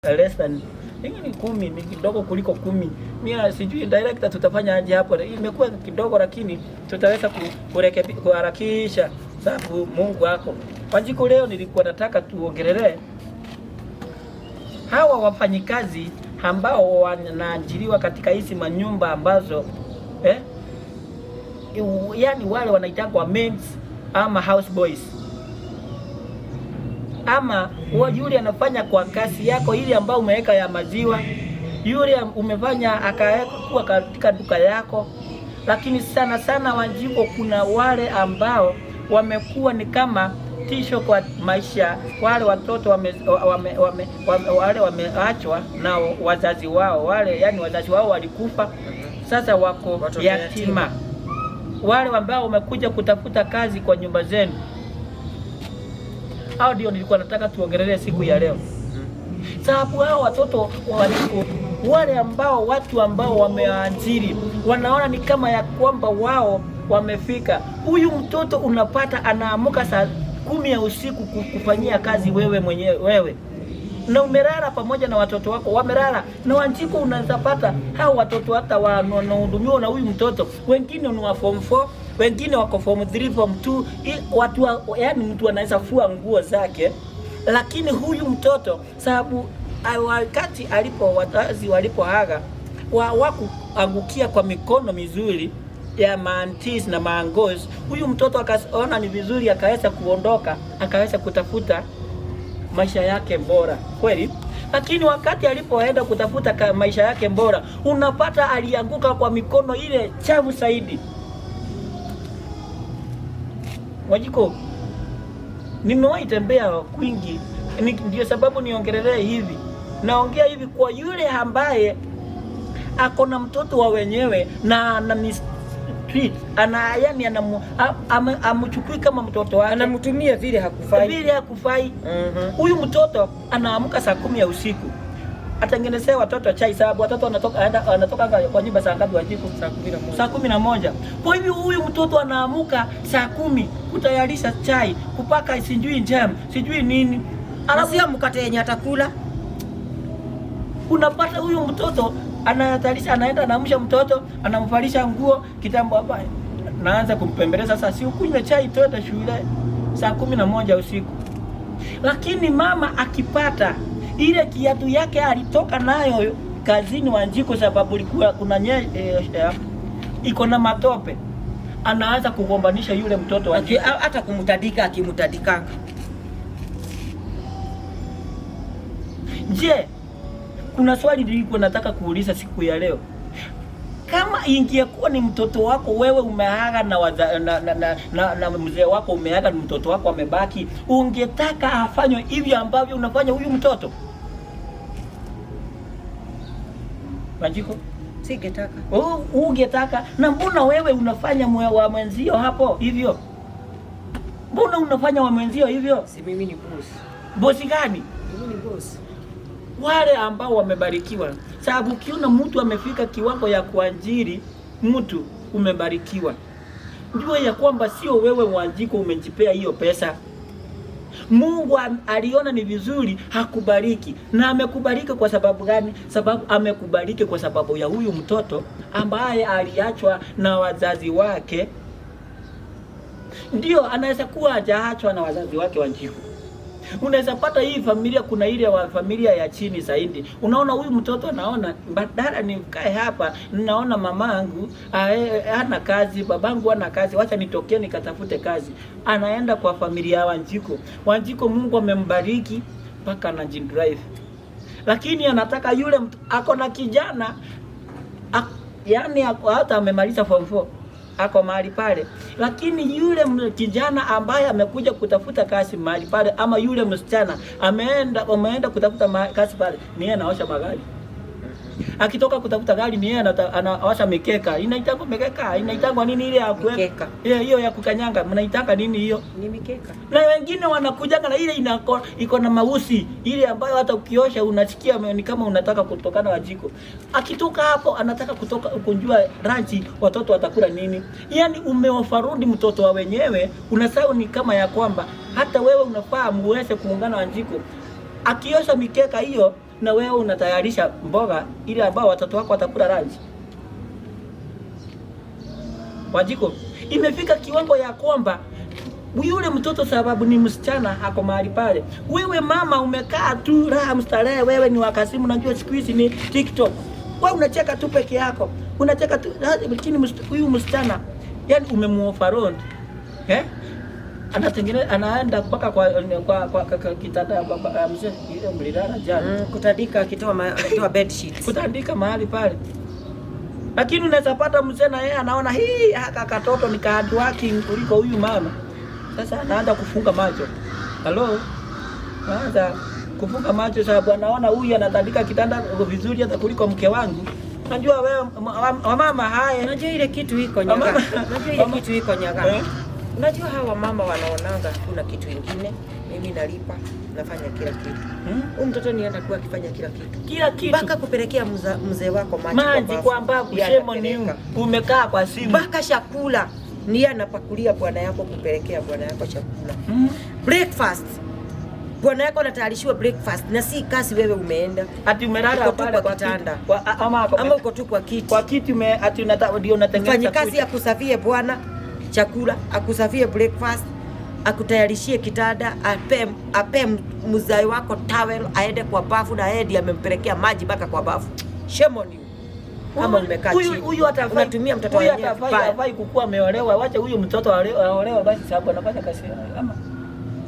less than ni 10, ni kidogo kuliko 10. Mimi sijui director tutafanya aje hapo. Imekuwa kidogo lakini tutaweza kuharakisha sababu Mungu wako. Wanjiku, leo nilikuwa nataka tuongelee hawa wafanyikazi ambao wanaajiriwa katika hizi manyumba ambazo yani wale wanaitwa maids ama house boys, ama yule anafanya kwa kazi yako ile ambayo umeweka ya maziwa, yule umefanya akaweka katika duka yako. Lakini sana sana Wanjiku, kuna wale ambao wamekuwa ni kama tisho kwa maisha. Wale watoto wale wameachwa na wazazi wao, wale yani wazazi wao walikufa, sasa wako yatima. Wale ambao wamekuja kutafuta kazi kwa nyumba zenu, hao ndio nilikuwa nataka tuongelee siku ya leo. Sababu hao watoto wale ambao watu ambao wameajiri wanaona ni kama ya kwamba wao wamefika. Huyu mtoto unapata anaamuka saa 10 ya usiku kufanyia kazi wewe na umelala pamoja na watoto wako wamelala. Na Wanjiku, unazapata hao watoto hata wanahudumiwa na huyu mtoto, wengine ni wa form 4, wengine wako form 3, form 2. Watu yani mtu anaweza fua nguo zake, lakini huyu mtoto sababu wakati wazazi walipoaga wakuangukia kwa mikono mizuri ya maantis na maangos, huyu mtoto akaona ni vizuri akaweza kuondoka, akaweza kutafuta maisha yake bora kweli. Lakini wakati alipoenda kutafuta maisha yake bora, unapata alianguka kwa mikono ile chafu zaidi. Wanjiku, nimewahi tembea kwingi, ndio sababu niongelee hivi. Naongea hivi kwa yule ambaye ako na mtoto wa wenyewe na mistreat, yani amchukui kama mtoto wake, anamtumia vile hakufai. Huyu mtoto anaamka saa 10 ya usiku atengenezea watoto chai, sababu watoto anatoka kwa nyumba saa ngapi Wanjiku? Saa 11. Kwa hivyo huyu mtoto anaamka saa 10 kutayarisha chai, kupaka sijui jam, sijui nini, anasia mkate yenye atakula. Unapata huyu mtoto anatayarisha, anaenda anaamsha mtoto, anamvalisha nguo kitambo hapa, naanza kumpembeleza sasa, si ukunywe chai twende shule, saa 11 usiku. Lakini mama akipata ile kiatu yake alitoka nayo kazini Wanjiku, sababu kuna iko na matope, anaanza kugombanisha yule mtoto hata akimtadika. Je, kuna swali nilikuwa nataka kuuliza siku ya leo. Kama ingekuwa ni mtoto wako wewe umeaga na mzee wako umeaga, ni mtoto wako amebaki, ungetaka afanywe hivi ambavyo unafanya huyu mtoto? Wanjiku, singetaka. Ungetaka. Na mbona wewe unafanya wa mwenzio hapo hivyo? Mbona unafanya wa mwenzio hivyo? Si mimi ni boss. Bosi gani? Mimi ni boss. Wale ambao wamebarikiwa, sababu ukiona mtu amefika kiwango ya kuajiri mtu, umebarikiwa. Njua ya kwamba sio wewe Wanjiku umejipea hiyo pesa. Mungu aliona ni vizuri hakubariki. Na amekubariki kwa sababu gani? Sababu amekubariki kwa sababu ya huyu mtoto ambaye aliachwa na wazazi wake. Ndio anaweza kuwa hajaachwa na wazazi wake Wanjiku. Unaweza pata hii familia, kuna ile wa familia ya chini zaidi. Unaona huyu mtoto anaona badala nikae hapa, ninaona mamangu hana kazi, babangu hana kazi, wacha nitokee nikatafute kazi. Anaenda kwa familia ya Wanjiku. Mungu amembariki mpaka anajidrive. Lakini anataka yule ako na kijana yani hata amemaliza form 4, ako mahali pale, lakini yule kijana ambaye amekuja kutafuta kazi mahali pale, ama yule msichana ameenda kutafuta kazi pale, ni yeye anaosha magari. Akitoka kutafuta gari, ni yeye anaosha mikeka. Inaitangwa mikeka, inaitangwa nini ile ya kuweka? Hiyo ya kukanyanga, mnaitaka nini hiyo? Ni mikeka. Na wengine wanakuja na ile iko na mausi, ile ambayo hata ukiosha unasikia ni kama unataka kutokana na jiko. Akitoka hapo anataka kutoka kunjua ranchi watoto watakula nini. Yaani umeofarudi mtoto wa wenyewe, unasahau ni kama ya kwamba hata wewe unafaa muweze kuungana na jiko. Akiosha mikeka hiyo na wewe unatayarisha mboga ili ambao watoto wako watakula lunch. Wajiko, imefika kiwango ya kwamba yule mtoto sababu ni msichana ako mahali pale. Wewe mama umekaa tu raha mstarehe, wewe ni wakasimu, najua siku hizi ni TikTok. Wewe unacheka tu peke yako. Unacheka tu, lakini huyu msichana yani umemuoverload. Anatengeneza, anaenda mpaka kwa kitanda mzee ile mlilala jana. Kutandika akitoa bed sheets. Kutandika mahali pale. Lakini unaweza pata mzee na yeye anaona hii haka katoto ni hard working kuliko huyu mama. Sasa anaanza kufunga macho. Hello? Anaanza kufunga macho sababu anaona huyu anatandika kitanda vizuri hata kuliko mke wangu. Unajua wewe mama haya, unajua ile kitu iko nyaga. Unajua ile kitu iko nyaga. Unajua hawa mama wanaonanga kuna kitu kingine. Mimi nalipa, nafanya kila kitu. Huyu mtoto nienda kuwa akifanya kila kitu. Kila kitu. Baka kupelekea mzee wako maji kwa mbavu, shemo ni umekaa kwa simu. Baka chakula. Ni anapakulia bwana yako kupelekea bwana yako chakula. Breakfast. Bwana yako anatayarishiwa breakfast na si kazi wewe umeenda. Ati umelala pale kwa kitanda. Ama uko tu kwa kiti. Kwa kiti ati ndio unatengeneza. Fanya kazi ya kusafie bwana chakula, akusafie breakfast, akutayarishie kitanda, ape mzai wako towel, aende kwa bafu na yeye amempelekea maji mpaka kwa bafu. Shame on you. Kama umekaa chini. Huyu unatumia mtoto wako. Huyu atafai kukua ameolewa. Wacha huyu mtoto aolewa basi sababu anafanya kazi ama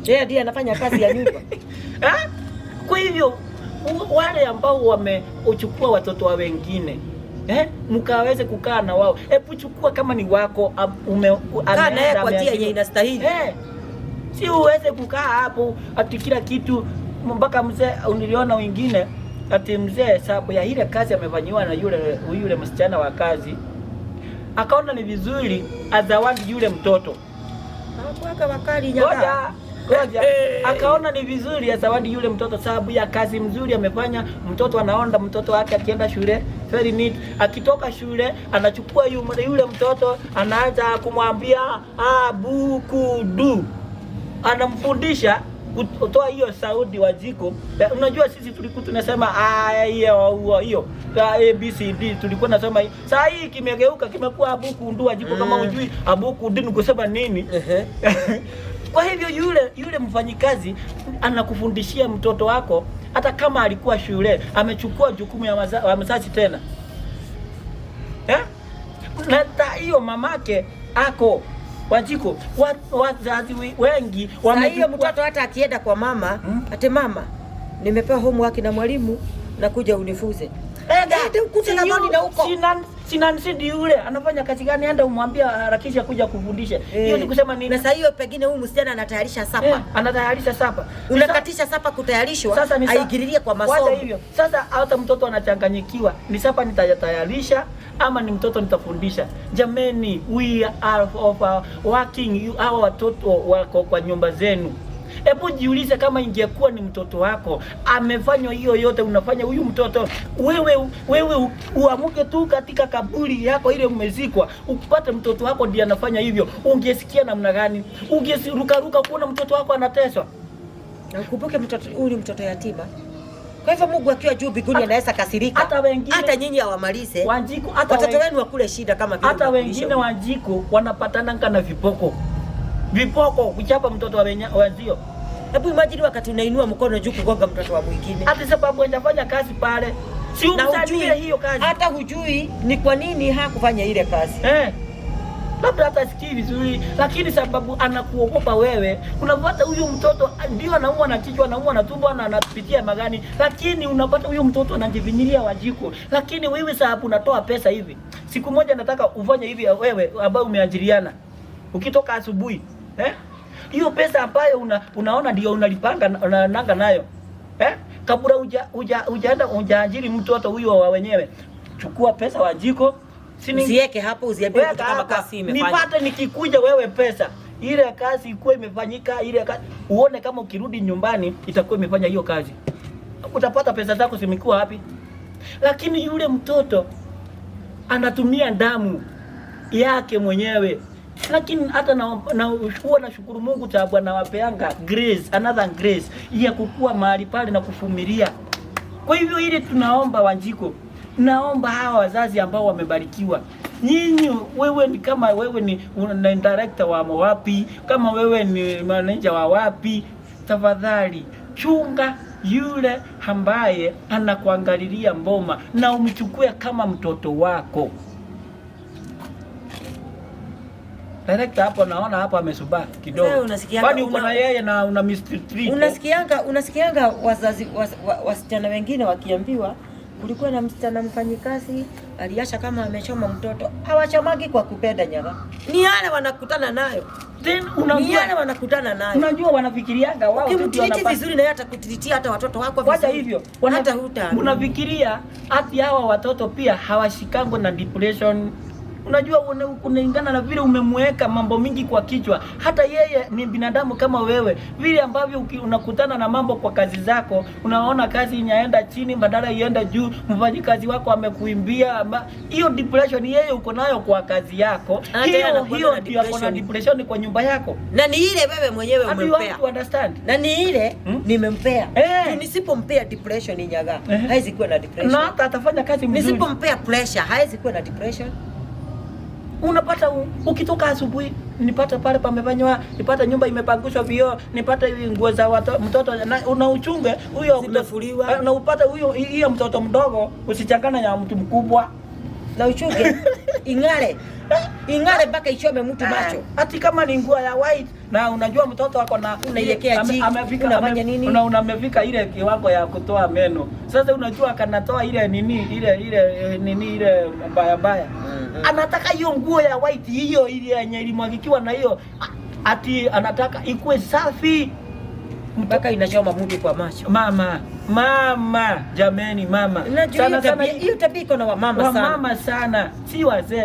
yeye ndiye anafanya kazi ya nyumba. Kwa hivyo wale ambao wamechukua watoto wa wengine mkaweze kukaa na wao. Hebu chukua kama ni wako kaa naye kwa njia yenye inastahili. Si uweze kukaa hapo ati kila kitu mpaka mzee. Uniliona wengine ati mzee sababu ya ile kazi amefanywa na yule msichana wa kazi, akaona ni vizuri azawadi yule mtoto. Hakuweka wakali nyaka. Ngoja. Akaona ni vizuri ya zawadi yule mtoto sababu ya kazi mzuri amefanya. Mtoto anaona mtoto wake akienda shule very neat, akitoka shule anachukua yule mtoto anaanza kumwambia bukudu, anamfundisha kutoa hiyo sauti Wajiko. Unajua sisi tulikuwa tunasema hiyo ABCD tulikuwa nasema. Sasa hii kimegeuka kimekuwa abukundu Wajiko. Kama hujui abukudu ni kusema nini. Kwa hivyo yule mfanyikazi anakufundishia mtoto wako hata kama alikuwa shule, amechukua jukumu ya mzazi tena. Na hiyo mamake ako Wajiko, wazazi wengi hiyo mtoto hata akienda kwa mama, ate mama, nimepewa homework na mwalimu na kuja unifuze. Ukute na moni na huko. Sindi yule anafanya kazi gani? Enda umwambia harakisha kuja kufundisha. Hiyo ni kusema nini? Na sasa hiyo pengine huyu msichana anatayarisha sapa. Anatayarisha sapa. Unakatisha sapa kutayarishwa, sasa aigiririe kwa masomo. Wacha hivyo. Sasa hata mtoto anachanganyikiwa. Ni sapa nitatayarisha ama ni mtoto nitafundisha? Jameni, we are working. Hawa watoto wako kwa nyumba zenu. Hebu jiulize kama ingekuwa ni mtoto wako amefanywa hiyo yote unafanya huyu mtoto, wewe uamuke tu katika kaburi yako ile umezikwa, upate mtoto wako ndiye anafanya hivyo, ungesikia namna gani? Ungesiruka kuona mtoto wako anateswa. Ukumbuke mtoto huyu ni mtoto yatima. Kwa hivyo Mungu akiwa juu biguni anaweza kasirika. Hata nyinyi hawamalize. Wajiko watoto wenu wakule shida kama vile. Hata wengine Wajiko wanapatana kana vipoko kuchapa mtoto wa wenzio. Hebu imagine wakati unainua mkono juu kugonga mtoto wa mwingine. Hata sababu hajafanya kazi pale. Si umsaidie hiyo kazi. Hata hujui ni kwa nini hakufanya ile kazi. Labda hata sikii vizuri, lakini sababu anakuogopa wewe. Unapata huyu mtoto ndio anaumwa na kichwa, anaumwa na tumbo na anapitia magani, lakini unapata huyu mtoto anajivinyilia Wajiko. Lakini wewe sababu unatoa pesa hivi. Siku moja nataka ufanye hivi wewe ambao umeajiriana. Ukitoka asubuhi, hiyo pesa ambayo unaona ndio unalipanga nanga nayo. Kabla hujaenda hujaajiri mtoto huyo wa wenyewe. Chukua pesa Wajiko. Usiweke hapo uziambie kitu kama kazi imefanya. Nipate nikikuja wewe pesa. Ile kazi ikuwa imefanyika, ile kazi uone kama ukirudi nyumbani itakuwa imefanya hiyo kazi. Utapata pesa zako zimekuwa wapi? Lakini yule mtoto anatumia damu yake mwenyewe. Lakini hata na shukuru Mungu sababu anawapeanga grace, another grace ya kukua mahali pale na kuvumilia. Kwa hivyo ile tunaomba Wanjiko, naomba hawa wazazi ambao wamebarikiwa, nyinyi, wewe ni kama wewe ni director wa wapi, kama wewe ni manager wa wapi, tafadhali chunga yule ambaye anakuangalilia mboma na umchukue kama mtoto wako. Director hapo naona hapo amesubaa kidogo. Kwani uko na yeye na una mistreat. Unasikianga wazazi wasichana wengine wakiambiwa kulikuwa na msichana mfanyikazi aliacha kama amechoma mtoto. Hawachamagi kwa kupenda nyama. Ni yale wanakutana nayo. Then unajua wanakutana nayo. Unajua wanafikirianga wao tu wanapata vizuri na hata kutiritia hata watoto wako vizuri. Wacha hivyo. Hata huta. Unafikiria hati hawa watoto pia hawashikango na depression. Unajua unaingana na vile umemweka mambo mingi kwa kichwa. Hata yeye ni binadamu kama wewe. Vile ambavyo unakutana na mambo kwa kazi zako, unaona kazi inaenda chini badala iende juu, mfanyikazi wako amekuimbia. Hiyo depression yeye uko nayo kwa kazi yako. Hiyo ndio ako na depression kwa nyumba yako. Na ni ile wewe mwenyewe umempea. Na ni ile nimempea. Nisipompea depression Nyaga, haizi kuwa na depression. Na hata atafanya kazi mzuri. Nisipompea pressure, haizi kuwa na depression. Unapata ukitoka asubuhi, nipata pale pamefanywa, nipata nyumba imepangushwa vioo, nipata nguo za mtoto na unauchunge huyo zimefuliwa, na upata huyo hiyo mtoto mdogo, usichangana na mtu mkubwa na uchunge ingare mpaka ichome mtu macho. Ati kama ni nguo ya white na unajua mtoto wako na unaiwekea chini, unafanya nini? Unamefika ile kiwango ya kutoa meno. Sasa unajua kanatoa ile ile mbaya. Anataka hiyo nguo ya white hiyo ile yenye ilimwagikiwa na hiyo, ati anataka ikuwe safi mpaka inachoma mtu kwa macho. Mama jameni, mama sana hiyo tabia iko na wamama sana, si wazee.